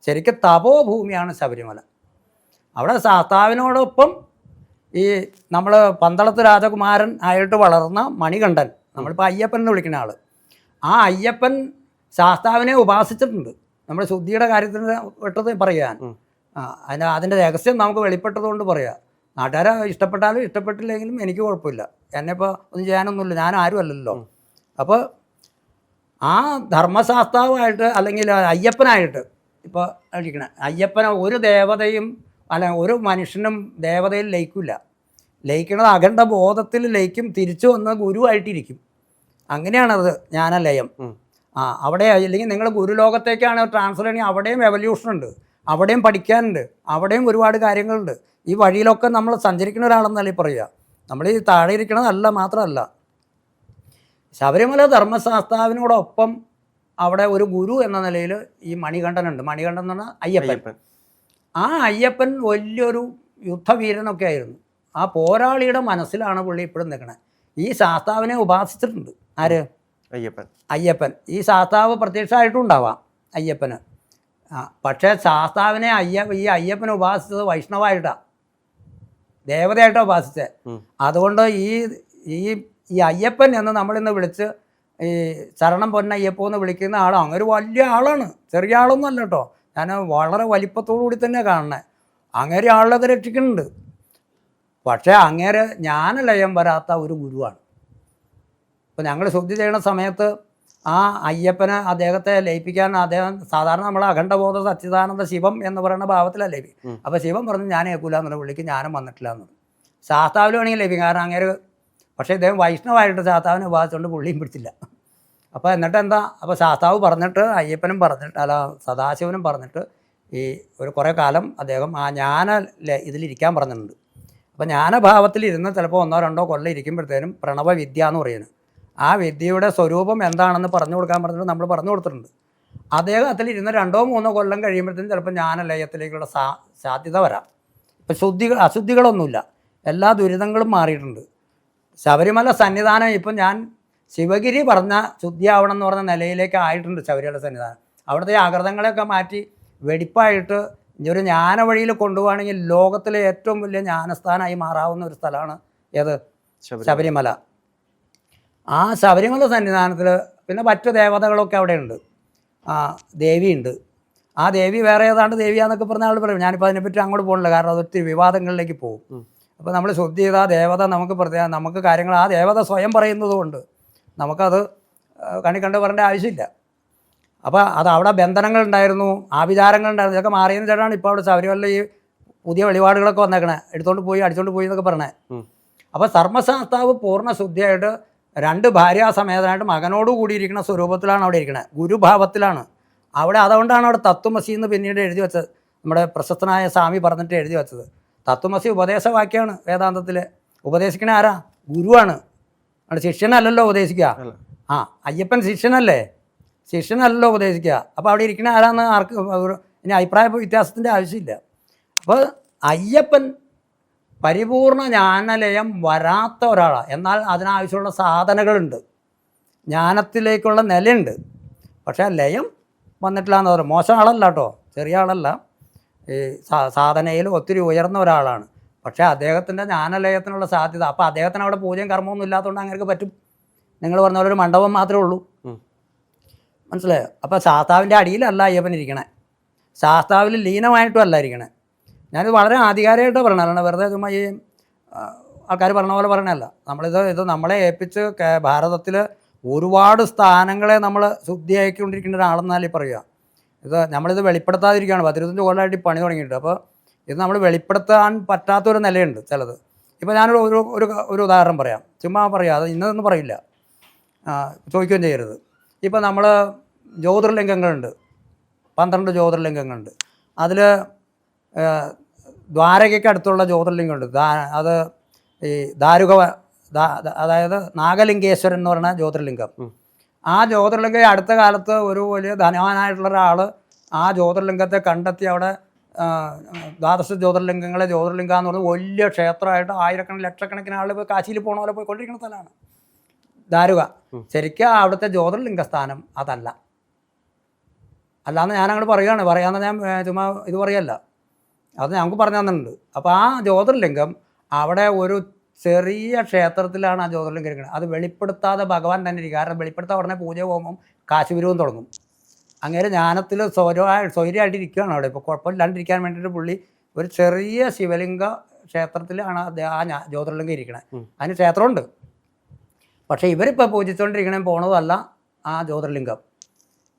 ശരിക്കും തപോഭൂമിയാണ് ശബരിമല. അവിടെ ശാസ്താവിനോടൊപ്പം ഈ നമ്മൾ പന്തളത്ത് രാജകുമാരൻ ആയിട്ട് വളർന്ന മണികണ്ഠൻ, നമ്മളിപ്പോൾ അയ്യപ്പൻ എന്ന് വിളിക്കുന്ന ആൾ, ആ അയ്യപ്പൻ ശാസ്താവിനെ ഉപാസിച്ചിട്ടുണ്ട്. നമ്മുടെ ശുദ്ധിയുടെ കാര്യത്തിന് വിട്ടത് പറയാൻ അതിൻ്റെ രഹസ്യം നമുക്ക് വെളിപ്പെട്ടതുകൊണ്ട് പറയാം. നാട്ടുകാരെ ഇഷ്ടപ്പെട്ടാലും ഇഷ്ടപ്പെട്ടില്ലെങ്കിലും എനിക്ക് കുഴപ്പമില്ല. എന്നെ ഇപ്പോൾ ഒന്നും ചെയ്യാനൊന്നുമില്ല, ഞാൻ ആരും അല്ലല്ലോ. അപ്പോൾ ആ ധർമ്മശാസ്താവായിട്ട് അല്ലെങ്കിൽ അയ്യപ്പനായിട്ട് ഇപ്പോൾ ഇരിക്കണേ, അയ്യപ്പനെ ഒരു ദേവതയും അല്ല ഒരു മനുഷ്യനും ദേവതയിൽ ലയിക്കില്ല. ലയിക്കുന്നത് അഖണ്ഡ ബോധത്തിൽ ലയിക്കും, തിരിച്ചു വന്ന് ഗുരുവായിട്ടിരിക്കും. അങ്ങനെയാണത് ജ്ഞാനലയം. അവിടെ അല്ലെങ്കിൽ നിങ്ങൾ ഗുരുലോകത്തേക്കാണ് ട്രാൻസ്ഫർ ചെയ്യണമെങ്കിൽ അവിടെയും എവല്യൂഷൻ ഉണ്ട്, അവിടെയും പഠിക്കാനുണ്ട്, അവിടെയും ഒരുപാട് കാര്യങ്ങളുണ്ട്. ഈ വഴിയിലൊക്കെ നമ്മൾ സഞ്ചരിക്കുന്ന ഒരാളെന്നല്ല ഈ പറയുക. നമ്മൾ ഈ താഴെ ഇരിക്കണതല്ല മാത്രമല്ല, ശബരിമല ധർമ്മശാസ്താവിനോടൊപ്പം അവിടെ ഒരു ഗുരു എന്ന നിലയിൽ ഈ മണികണ്ഠനുണ്ട്. മണികണ്ഠൻ എന്ന് പറഞ്ഞാൽ അയ്യപ്പൻ. ആ അയ്യപ്പൻ വലിയൊരു യുദ്ധവീരനൊക്കെ ആയിരുന്നു. ആ പോരാളിയുടെ മനസ്സിലാണ് പുള്ളി ഇപ്പോഴും നിൽക്കണേ. ഈ ശാസ്താവിനെ ഉപാസിച്ചിട്ടുണ്ട്. ആര്? അയ്യപ്പൻ. ഈ ശാസ്താവ് പ്രത്യക്ഷമായിട്ടും ഉണ്ടാവാം അയ്യപ്പന്. പക്ഷേ ശാസ്താവിനെ ഈ അയ്യപ്പനെ ഉപാസിച്ചത് വൈഷ്ണവായിട്ടാണ്, ദേവതയായിട്ടാണ് ഉപാസിച്ചത്. അതുകൊണ്ട് ഈ അയ്യപ്പൻ എന്ന് നമ്മളിന്ന് വിളിച്ച് ഈ ശരണം പൊന്നയ്യപ്പോ എന്ന് വിളിക്കുന്ന ആളാണ്. അങ്ങനെ ഒരു വലിയ ആളാണ്, ചെറിയ ആളൊന്നും അല്ല കേട്ടോ. ഞാൻ വളരെ വലിപ്പത്തോടു കൂടി തന്നെ കാണണേ. അങ്ങേരെ ആളൊക്കെ രക്ഷിക്കുന്നുണ്ട്. പക്ഷേ അങ്ങേരെ ജ്ഞാനലയം വരാത്ത ഒരു ഗുരുവാണ്. ഇപ്പോൾ ഞങ്ങൾ ശുദ്ധി ചെയ്യുന്ന സമയത്ത് ആ അയ്യപ്പനെ അദ്ദേഹത്തെ ലയിപ്പിക്കാൻ അദ്ദേഹം സാധാരണ നമ്മൾ അഖണ്ഡബോധ സച്ചിദാനന്ദ ശിവം എന്ന് പറയുന്ന ഭാവത്തിലാണ് ലയിപ്പിക്കും. അപ്പോൾ ശിവൻ പറഞ്ഞു ഞാൻ ഏൽക്കൂല എന്നുള്ള വിളിക്ക് ഞാനും വന്നിട്ടില്ല എന്ന്. ശാസ്താവിൽ വേണമെങ്കിൽ ലയിപ്പിക്കും, കാരണം അങ്ങേര്. പക്ഷേ ഇദ്ദേഹം വൈഷ്ണവായിട്ട് ശാസ്താവിനെ ഉപാസിച്ചുകൊണ്ട് പുള്ളിയും പിടിച്ചില്ല. അപ്പോൾ എന്നിട്ട് എന്താ, അപ്പോൾ ശാസ്താവ് പറഞ്ഞിട്ട് അയ്യപ്പനും പറഞ്ഞിട്ട് അല്ല സദാശിവനും പറഞ്ഞിട്ട് ഈ ഒരു കുറേ കാലം അദ്ദേഹം ആ ഇതിലിരിക്കാൻ പറഞ്ഞിട്ടുണ്ട്. അപ്പോൾ ജ്ഞാനഭാവത്തിലിരുന്ന് ചിലപ്പോൾ 1-2 കൊല്ലം ഇരിക്കുമ്പോഴത്തേനും പ്രണവവിദ്യ എന്ന് പറയുന്നത് ആ വിദ്യയുടെ സ്വരൂപം എന്താണെന്ന് പറഞ്ഞു കൊടുക്കാൻ പറഞ്ഞിട്ട് നമ്മൾ പറഞ്ഞു കൊടുത്തിട്ടുണ്ട്. അദ്ദേഹം അതിലിരുന്ന് 2-3 കൊല്ലം കഴിയുമ്പോഴത്തേനും ചിലപ്പോൾ ജ്ഞാനലയത്തിലേക്കുള്ള സാധ്യത വരാം. ഇപ്പം അശുദ്ധികളൊന്നുമില്ല, എല്ലാ ദുരിതങ്ങളും മാറിയിട്ടുണ്ട്. ശബരിമല സന്നിധാനം ഇപ്പം ഞാൻ ശിവഗിരി പറഞ്ഞ ശുദ്ധിയാവണം എന്ന് പറഞ്ഞ നിലയിലേക്ക് ആയിട്ടുണ്ട് ശബരിമല സന്നിധാനം. അവിടുത്തെ ആകൃതങ്ങളെയൊക്കെ മാറ്റി വെടിപ്പായിട്ട് ഒരു ജ്ഞാന വഴിയിൽ കൊണ്ടുപോവുകയാണെങ്കിൽ ലോകത്തിലെ ഏറ്റവും വലിയ ജ്ഞാനസ്ഥാനമായി മാറാവുന്ന ഒരു സ്ഥലമാണ് ഏത്? ശബരിമല. ആ ശബരിമല സന്നിധാനത്തിൽ പിന്നെ മറ്റു ദേവതകളൊക്കെ അവിടെയുണ്ട്. ദേവിയുണ്ട്. ആ ദേവി വേറെ ഏതാണ്ട് ദേവിയാന്നൊക്കെ പറഞ്ഞ ആൾ പറയും. ഞാനിപ്പോൾ അതിനെപ്പറ്റി അങ്ങോട്ട് പോകണില്ല, കാരണം അതൊത്തിരി വിവാദങ്ങളിലേക്ക് പോകും. അപ്പോൾ നമ്മൾ ശുദ്ധി ചെയ്ത ആ ദേവത നമുക്ക് കാര്യങ്ങൾ ആ ദേവത സ്വയം പറയുന്നത് കൊണ്ട് നമുക്കത് കണ്ട് പറയേണ്ട ആവശ്യമില്ല. അപ്പോൾ അവിടെ ബന്ധനങ്ങളുണ്ടായിരുന്നു, ആഭിചാരങ്ങളുണ്ടായിരുന്നു, ഇതൊക്കെ മാറിയതിന് ചേട്ടാണ് ഇപ്പോൾ അവിടെ ശബരിമല ഈ പുതിയ വെളിപാടുകളൊക്കെ വന്നേക്കണേ. അടിച്ചോണ്ട് പോയി എന്നൊക്കെ പറഞ്ഞേ. അപ്പോൾ ധർമ്മശാസ്താവ് പൂർണ്ണ ശുദ്ധിയായിട്ട് 2 ഭാര്യാസമേതനായിട്ട് മകനോട് കൂടിയിരിക്കുന്ന സ്വരൂപത്തിലാണ് അവിടെ ഇരിക്കുന്നത്, ഗുരുഭാവത്തിലാണ് അവിടെ. അതുകൊണ്ടാണ് അവിടെ തത്വമസി എന്ന് പിന്നീട് എഴുതി വെച്ചത്. നമ്മുടെ പ്രശസ്തനായ സ്വാമി പറഞ്ഞിട്ട് എഴുതി വെച്ചത്. തത്വമസി ഉപദേശവാക്യമാണ് വേദാന്തത്തിൽ. ഉപദേശിക്കണ ആരാ? ഗുരുവാണ്, അവിടെ ശിഷ്യനല്ലല്ലോ ഉപദേശിക്കുക. അയ്യപ്പൻ ശിഷ്യനല്ലല്ലോ ഉപദേശിക്കുക. അപ്പോൾ അവിടെ ഇരിക്കണ ആരാന്ന് ആർക്ക് ഇനി അഭിപ്രായ വ്യത്യാസത്തിൻ്റെ ആവശ്യമില്ല. അപ്പോൾ അയ്യപ്പൻ പരിപൂർണ ജ്ഞാനലയം വരാത്ത ഒരാളാണ്. എന്നാൽ അതിനാവശ്യമുള്ള സാധനകളുണ്ട്, ജ്ഞാനത്തിലേക്കുള്ള നിലയുണ്ട്. പക്ഷേ ലയം വന്നിട്ടില്ല എന്ന് പറയും. മോശം ആളല്ല കേട്ടോ, ചെറിയ ആളല്ല. ഈ സാധനയിൽ ഒത്തിരി ഉയർന്ന ഒരാളാണ്. പക്ഷേ അദ്ദേഹത്തിൻ്റെ ജ്ഞാനലയത്തിനുള്ള സാധ്യത. അപ്പോൾ അദ്ദേഹത്തിന് അവിടെ പൂജയും കർമ്മമൊന്നും ഇല്ലാത്തതുകൊണ്ട് അങ്ങനെ പറ്റും. നിങ്ങൾ പറഞ്ഞ പോലെ ഒരു മണ്ഡപം മാത്രമേ ഉള്ളൂ, മനസ്സിലായോ? അപ്പോൾ ശാസ്താവിൻ്റെ അടിയിലല്ല അയ്യപ്പൻ ഇരിക്കണേ, ശാസ്താവിൽ ലീനമായിട്ടും അല്ല ഇരിക്കണേ. ഞാനിത് വളരെ ആധികാരികമായിട്ട് പറയണതാണ്, വെറുതെ ചുമ്മാ ഈ ആൾക്കാർ പറഞ്ഞ പോലെ പറയണല്ല. ഇത് നമ്മളെ ഏൽപ്പിച്ച് ഭാരതത്തിൽ ഒരുപാട് സ്ഥാനങ്ങളെ നമ്മൾ ശുദ്ധിയാക്കിക്കൊണ്ടിരിക്കുന്ന ഒരാളെന്നാലും പറയുക. നമ്മളിത് വെളിപ്പെടുത്താതിരിക്കുകയാണ്. 15 കൊല്ലമായിട്ട് പണി തുടങ്ങിയിട്ട്. അപ്പോൾ ഇത് നമ്മൾ വെളിപ്പെടുത്താൻ പറ്റാത്തൊരു നിലയുണ്ട് ചിലത്. ഇപ്പോൾ ഞാനൊരു ഒരു ഉദാഹരണം പറയാം, ചുമ്മാ പറയാം, അത് ഇന്നതൊന്നും പറയില്ല, ചോദിക്കുകയും ചെയ്യരുത്. ഇപ്പോൾ നമ്മൾ ജ്യോതിർലിംഗങ്ങളുണ്ട്, 12 ജ്യോതിർലിംഗങ്ങളുണ്ട്. അതിൽ ദ്വാരകയ്ക്ക് അടുത്തുള്ള ജ്യോതിർലിംഗമുണ്ട്. അത് ഈ അതായത് നാഗലിംഗേശ്വരൻ എന്ന് പറഞ്ഞ ജ്യോതിർലിംഗം. ആ ജ്യോതിർലിംഗം അടുത്ത കാലത്ത് ഒരു വലിയ ധനവാനായിട്ടുള്ള ഒരാൾ ആ ജ്യോതിർലിംഗത്തെ കണ്ടെത്തി അവിടെ 12 ജ്യോതിർലിംഗങ്ങളെ ജ്യോതിർലിംഗ എന്ന് പറഞ്ഞാൽ വലിയ ക്ഷേത്രമായിട്ട് ആയിരക്കണക്കിന് ലക്ഷക്കണക്കിന് ആൾ ഇപ്പോൾ കാശിയിൽ പോകണ പോലെ പോയിക്കൊണ്ടിരിക്കുന്ന സ്ഥലമാണ് ദാരുക. ശരിക്കും അവിടുത്തെ ജ്യോതിർലിംഗ സ്ഥാനം അതല്ല. അല്ലാന്ന് ഞാൻ അങ്ങോട്ട് പറയാമെന്ന് ഞാൻ ചുമ്മാ ഇത് പറയല്ല, അത് ഞങ്ങൾക്ക് പറഞ്ഞു തന്നിട്ടുണ്ട്. അപ്പോൾ ആ ജ്യോതിർലിംഗം അവിടെ ഒരു ചെറിയ ക്ഷേത്രത്തിലാണ് ആ ജ്യോതിർലിംഗം ഇരിക്കുന്നത്. അത് വെളിപ്പെടുത്താതെ ഭഗവാൻ തന്നെ ഇരിക്കും. കാരണം വെളിപ്പെടുത്താൻ ഉടനെ പൂജ ഹോമം കാശുവിരവും തുടങ്ങും. അങ്ങനെ ജ്ഞാനത്തിൽ സ്വൈര്യമായിട്ടിരിക്കുകയാണ് അവിടെ. ഇപ്പോൾ കുഴപ്പമില്ലാണ്ടിരിക്കാൻ വേണ്ടിയിട്ട് പുള്ളി ഒരു ചെറിയ ശിവലിംഗ ക്ഷേത്രത്തിലാണ് ജ്യോതിർലിംഗം ഇരിക്കണത്. അതിന് ക്ഷേത്രമുണ്ട്. പക്ഷേ ഇവരിപ്പോൾ പൂജിച്ചുകൊണ്ടിരിക്കണേ പോണതല്ല ആ ജ്യോതിർലിംഗം.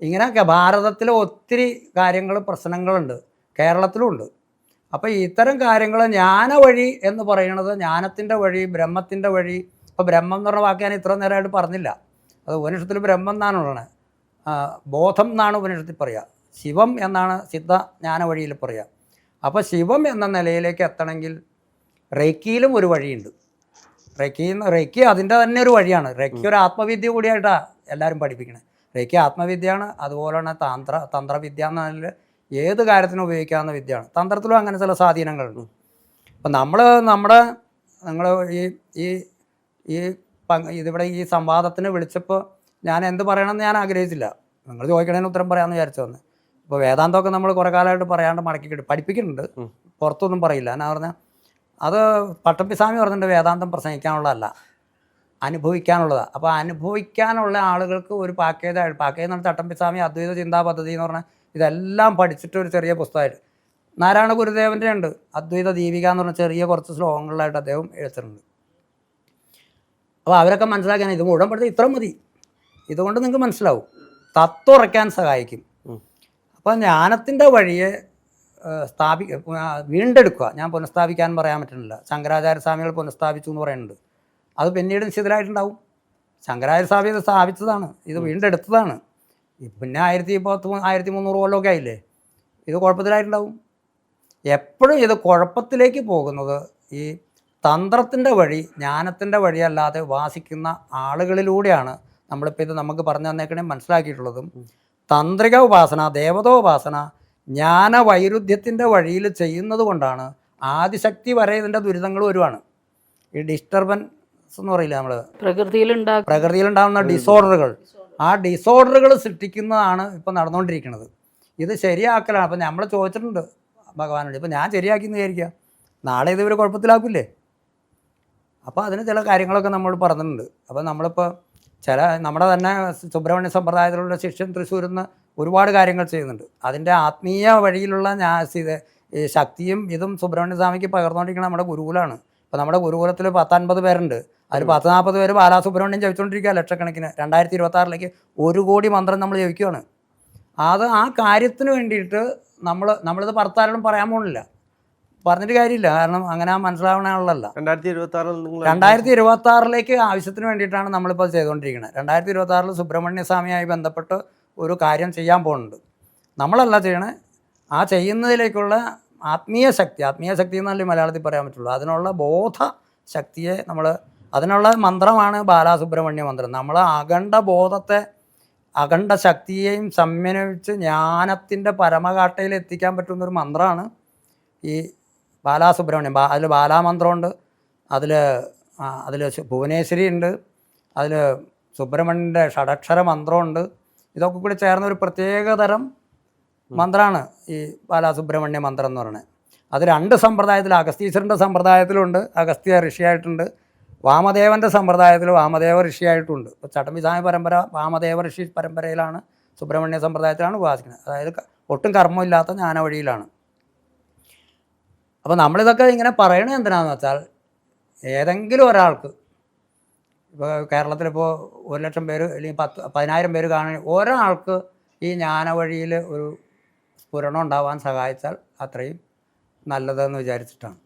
ഇങ്ങനെയൊക്കെ ഭാരതത്തിൽ ഒത്തിരി കാര്യങ്ങൾ പ്രശ്നങ്ങളുണ്ട്, കേരളത്തിലും ഉണ്ട്. അപ്പോൾ ഇത്തരം കാര്യങ്ങൾ ജ്ഞാന വഴി എന്ന് പറയുന്നത് ജ്ഞാനത്തിൻ്റെ വഴി, ബ്രഹ്മത്തിൻ്റെ വഴി. ഇപ്പോൾ ബ്രഹ്മം എന്ന് പറഞ്ഞ വാക്ക് ഞാൻ ഇത്ര നേരമായിട്ട് പറഞ്ഞില്ല. അത് ഉപനിഷത്തിൽ ബ്രഹ്മം എന്നാണ് ഉള്ളത്. ബോധം എന്നാണ് ഉപനിഷത്തിൽ പറയുക. ശിവം എന്നാണ് സിദ്ധ ജ്ഞാന വഴിയിൽ പറയുക. അപ്പോൾ ശിവം എന്ന നിലയിലേക്ക് എത്തണമെങ്കിൽ റേക്കിയിലും ഒരു വഴിയുണ്ട്. റേക്കി അതിൻ്റെ തന്നെ ഒരു വഴിയാണ്. റേക്കി ഒരു ആത്മവിദ്യ കൂടിയായിട്ടാണ് എല്ലാവരും പഠിപ്പിക്കുന്നത്. റേക്കി ആത്മവിദ്യയാണ്. അതുപോലെ തന്നെ തന്ത്രവിദ്യ എന്നതിൽ ഏത് കാര്യത്തിനും ഉപയോഗിക്കാവുന്ന വിദ്യയാണ്. തന്ത്രത്തിലും അങ്ങനെ ചില സ്വാധീനങ്ങളുണ്ട്. അപ്പം നിങ്ങൾ ഇതിവിടെ ഈ സംവാദത്തിന് വിളിച്ചപ്പോൾ ഞാൻ എന്ത് പറയണമെന്ന് ഞാൻ ആഗ്രഹിച്ചില്ല. നിങ്ങൾ ചോദിക്കണതിന് ഉത്തരം പറയാമെന്ന് വിചാരിച്ചു വന്ന്. ഇപ്പോൾ വേദാന്തമൊക്കെ നമ്മൾ കുറേ കാലമായിട്ട് പറയാണ്ട് മടക്കി പഠിപ്പിക്കുന്നുണ്ട്, പുറത്തൊന്നും പറയില്ല. എന്നാ പറഞ്ഞാൽ അത് പട്ടമ്പിസ്വാമി പറഞ്ഞിട്ടുണ്ട്, വേദാന്തം പ്രസംഗിക്കാനുള്ളതല്ല, അനുഭവിക്കാനുള്ളതാണ്. അപ്പോൾ അനുഭവിക്കാനുള്ള ആളുകൾക്ക് ഒരു പാക്കേജ് എന്ന് പറഞ്ഞാൽ ചട്ടമ്പിസ്വാമി അദ്വൈത ചിന്താ പദ്ധതി എന്ന് പറഞ്ഞാൽ ഇതെല്ലാം പഠിച്ചിട്ട് ഒരു ചെറിയ പുസ്തകമായിട്ട് നാരായണ ഗുരുദേവൻ്റെ ഉണ്ട് അദ്വൈത ദീപിക എന്ന് പറഞ്ഞ ചെറിയ കുറച്ച് ശ്ലോകങ്ങളിലായിട്ട് അദ്ദേഹം എഴുതിയിട്ടുണ്ട്. അപ്പോൾ അവരൊക്കെ മനസ്സിലാക്കാൻ ഇത് മുഴുവൻ പഠിത്തം ഇത്ര മതി, ഇതുകൊണ്ട് നിങ്ങൾക്ക് മനസ്സിലാവും, തത്വം ഉറയ്ക്കാൻ സഹായിക്കും. അപ്പോൾ ജ്ഞാനത്തിൻ്റെ വഴിയെ വീണ്ടെടുക്കുക. ഞാൻ പുനഃസ്ഥാപിക്കാൻ പറയാൻ പറ്റുന്നില്ല. ശങ്കരാചാര്യ സ്വാമികൾ പുനഃസ്ഥാപിച്ചു എന്ന് പറയുന്നുണ്ട്. അത് പിന്നീട് നിശ്ചിതരായിട്ടുണ്ടാവും. ശങ്കരാചാര്യ സ്വാമി ഇത് സ്ഥാപിച്ചതാണ്, ഇത് വീണ്ടെടുത്തതാണ്. പിന്നെ 1300 കൊല്ലമൊക്കെ ആയില്ലേ, ഇത് കുഴപ്പത്തിലായിട്ടുണ്ടാവും. എപ്പോഴും ഇത് കുഴപ്പത്തിലേക്ക് പോകുന്നത് ഈ തന്ത്രത്തിൻ്റെ വഴി, ജ്ഞാനത്തിൻ്റെ വഴിയല്ലാതെ ഉപാസിക്കുന്ന ആളുകളിലൂടെയാണ്. നമ്മളിപ്പോൾ ഇത് നമുക്ക് പറഞ്ഞു തന്നേക്കണേ മനസ്സിലാക്കിയിട്ടുള്ളതും തന്ത്രിക ഉപാസന, ദേവതോപാസന ജ്ഞാനവൈരുദ്ധ്യത്തിൻ്റെ വഴിയിൽ ചെയ്യുന്നത് കൊണ്ടാണ് ആദിശക്തി വരെ ഇതിൻ്റെ ദുരിതങ്ങൾ വരുവാണ്. ഈ ഡിസ്റ്റർബൻസ് എന്ന് പറയില്ല നമ്മൾ, പ്രകൃതിയിലുണ്ടാകുന്ന ഡിസോർഡറുകൾ, ആ ഡിസോർഡറുകൾ സൃഷ്ടിക്കുന്നതാണ് ഇപ്പം നടന്നുകൊണ്ടിരിക്കുന്നത്. ഇത് ശരിയാക്കലാണ്. അപ്പം നമ്മൾ ചോദിച്ചിട്ടുണ്ട് ഭഗവാനോട്, ഇപ്പം ഞാൻ ശരിയാക്കിയെന്ന് വിചാരിക്കുക, നാളെ ഇത് ഇവർ കുഴപ്പത്തിലാക്കില്ലേ? അപ്പോൾ അതിന് ചില കാര്യങ്ങളൊക്കെ നമ്മൾ പറഞ്ഞിട്ടുണ്ട്. അപ്പോൾ നമ്മളിപ്പോൾ നമ്മുടെ തന്നെ സുബ്രഹ്മണ്യ സമ്പ്രദായത്തിലുള്ള ശിഷ്യൻ തൃശ്ശൂരിൽ നിന്ന് ഒരുപാട് കാര്യങ്ങൾ ചെയ്യുന്നുണ്ട്. അതിൻ്റെ ആത്മീയ വഴിയിലുള്ള ഈ ശക്തിയും ഇതും സുബ്രഹ്മണ്യ സ്വാമിക്ക് പകർന്നുകൊണ്ടിരിക്കുന്ന നമ്മുടെ ഗുരുകുലമാണ്. ഇപ്പോൾ നമ്മുടെ ഗുരുകുലത്തിൽ 10-50 പേരുണ്ട്. അതിൽ 10-40 പേര് ബാലാസുബ്രഹ്മണ്യം ജപിച്ചുകൊണ്ടിരിക്കുക ലക്ഷക്കണക്കിന്. 2026 1 കോടി മന്ത്രം നമ്മൾ ജപിക്കുകയാണ്. അത് ആ കാര്യത്തിന് വേണ്ടിയിട്ട് നമ്മളിത് ഭർത്താരോടും പറയാൻ പോകുന്നില്ല, പറഞ്ഞിട്ട് കാര്യമില്ല. കാരണം അങ്ങനെ മനസ്സിലാവുന്ന ആളല്ല. 2026 ആവശ്യത്തിന് വേണ്ടിയിട്ടാണ് നമ്മളിപ്പോൾ ചെയ്തുകൊണ്ടിരിക്കുന്നത്. 2026 സുബ്രഹ്മണ്യ സ്വാമിയായി ബന്ധപ്പെട്ട് ഒരു കാര്യം ചെയ്യാൻ പോകുന്നുണ്ട്. നമ്മളല്ല ചെയ്യണേ, ആ ചെയ്യുന്നതിലേക്കുള്ള ആത്മീയ ശക്തി എന്നല്ലേ മലയാളത്തിൽ പറയാൻ പറ്റുള്ളൂ. അതിനുള്ള ബോധ ശക്തിയെ അതിനുള്ള മന്ത്രമാണ് ബാലാസുബ്രഹ്മണ്യ മന്ത്രം. നമ്മൾ അഖണ്ഡ ബോധത്തെ, അഖണ്ഡ ശക്തിയെയും സമന്വയിച്ച് ജ്ഞാനത്തിൻ്റെ പരമകാട്ടയിൽ എത്തിക്കാൻ പറ്റുന്നൊരു മന്ത്രമാണ് ഈ ബാലാസുബ്രഹ്മണ്യം. അതിൽ ബാലാമന്ത്രമുണ്ട്, അതിൽ ഭുവനേശ്വരി ഉണ്ട്, അതിൽ സുബ്രഹ്മണ്യൻ്റെ ഷഡക്ഷര മന്ത്രമുണ്ട്. ഇതൊക്കെ കൂടി ചേർന്ന ഒരു പ്രത്യേകതരം മന്ത്രമാണ് ഈ ബാലാസുബ്രഹ്മണ്യ മന്ത്രം എന്ന് പറയുന്നത്. അത് 2 സമ്പ്രദായത്തിൽ, അഗസ്തീശ്വരൻ്റെ സമ്പ്രദായത്തിലുണ്ട്, അഗസ്ത്യ ഋഷിയായിട്ടുണ്ട്. വാമദേവൻ്റെ സമ്പ്രദായത്തിൽ വാമദേവ ഋഷിയായിട്ടുണ്ട്. ഇപ്പോൾ ചട്ടമ്പിസ്വാമി പരമ്പര വാമദേവ ഋഷി പരമ്പരയിലാണ്, സുബ്രഹ്മണ്യ സമ്പ്രദായത്തിലാണ് ഉപാസിക്കുന്നത്. അതായത് ഒട്ടും കർമ്മമില്ലാത്ത ജ്ഞാന വഴിയിലാണ്. അപ്പോൾ നമ്മളിതൊക്കെ ഇങ്ങനെ പറയണത് എന്തിനാണെന്ന് വെച്ചാൽ, ഏതെങ്കിലും ഒരാൾക്ക്, ഇപ്പോൾ കേരളത്തിലിപ്പോൾ 1,00,000 പേര് അല്ലെങ്കിൽ 10,000 പേര് കാണുന്ന ഒരാൾക്ക് ഈ ജ്ഞാന വഴിയിൽ ഒരു സ്ഫുരണം ഉണ്ടാവാൻ സഹായിച്ചാൽ അത്രയും നല്ലതെന്ന് വിചാരിച്ചിട്ടാണ്.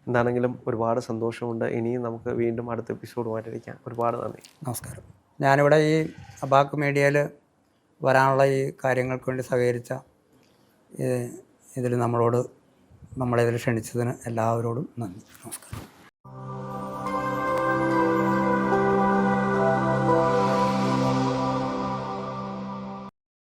എന്താണെങ്കിലും ഒരുപാട് സന്തോഷമുണ്ട്. ഇനിയും നമുക്ക് വീണ്ടും അടുത്ത എപ്പിസോഡുമായിട്ടിരിക്കാം. ഒരുപാട് നന്ദി. നമസ്കാരം. ഞാനിവിടെ ഈ അബാക്ക് മീഡിയയിൽ വരാനുള്ള ഈ കാര്യങ്ങൾക്ക് വേണ്ടി സഹകരിച്ച ഇതിൽ നമ്മളിതിൽ ക്ഷണിച്ചതിന് എല്ലാവരോടും നന്ദി. നമസ്കാരം.